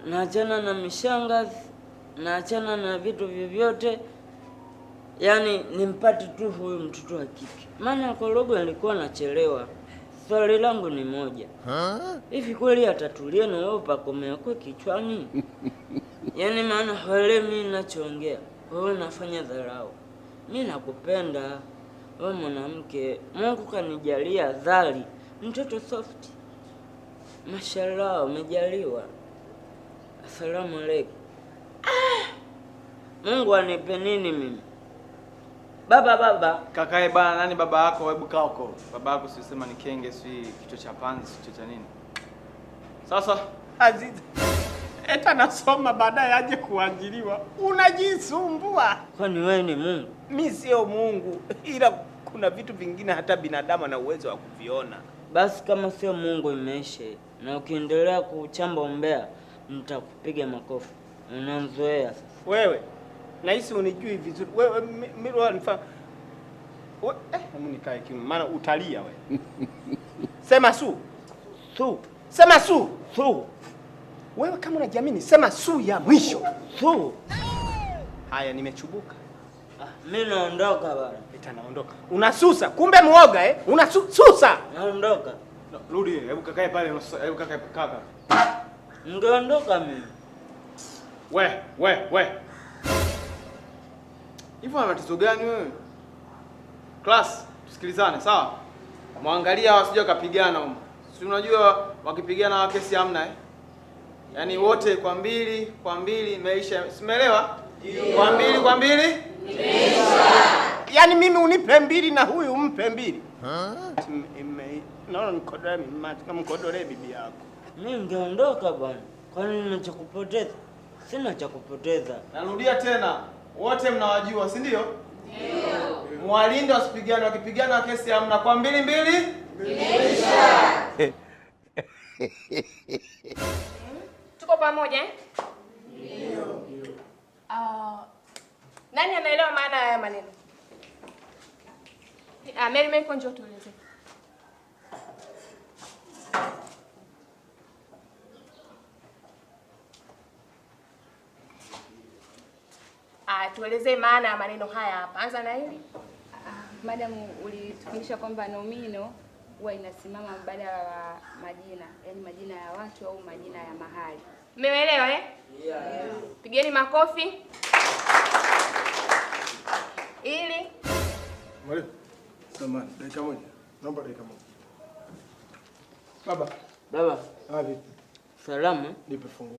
naachana na mishangazi, naachana na vitu vyovyote. Yaani nimpate tu huyu mtoto wa kike. Maana Korogwe alikuwa anachelewa. Swali langu ni moja. Hivi kweli atatulia na wewe pakomea kwa kichwani? Yaani maana wale mimi ninachoongea, wewe unafanya dharau. Mimi nakupenda. Wewe mwanamke, Mungu kanijalia dhali, mtoto soft. Mashallah, umejaliwa. Asalamu alaykum. Mungu anipe nini mimi? Baba. Kakae bana, nani baba yako? Hebu kaa huko. Baba yako si usema ni kenge, si kichwa cha panzi, si kichwa cha nini? Sasa Aziz, eta nasoma baadaye aje kuajiriwa. Unajisumbua. Kwani wewe ni Mungu? Mimi sio Mungu, ila kuna vitu vingine hata binadamu na uwezo wa kuviona. Basi kama sio Mungu imeishe. Na ukiendelea kuchamba umbea, nitakupiga makofi. Unanzoea sasa. Wewe nahisi unijui vizuri. Wewe mimi wanifa. Hebu nikae kimya maana utalia wewe. Sema su. Sema su. Wewe kama unajiamini sema su ya mwisho. Haya nimechubuka. Mimi naondoka bana. Naondoka. Unasusa. Kumbe muoga unasusa. Naondoka. Rudi, hebu kakae pale, hebu kakae kaka. Ningeondoka mimi. We. Hivyo ana tatizo gani wewe? Class, tusikilizane, sawa? Muangalia wasije kapigana huko. Si unajua wakipigana wa kesi hamna Yaani wote kwa mbili imeisha. Simeelewa? Kwa mbili? Imeisha. Yaani mimi unipe mbili na huyu umpe mbili. Naona mkodole bibi yako. Mimi ningeondoka bwana. Kwani nina cha kupoteza? Sina cha kupoteza. Narudia tena. Wote mnawajua, si ndio? Ndio. Mwalinde wasipigane, wakipigana kesi hamna. Kwa mbili? Imeisha. Tuko pamoja Ndio. Nani anaelewa maana ya haya maneno? Mary njoo tueleze. Tueleze maana ya maneno haya hapa. Anza na hili. Madam, ulitufundisha kwamba nomino huwa inasimama badala ya majina, yaani majina ya watu au majina ya mahali. Umeelewa Yeah. Pigeni makofi. Ili Mwalimu, samahani, dakika moja. Naomba dakika moja. Baba. Baba. Vipi? Salama. Nipe fungu.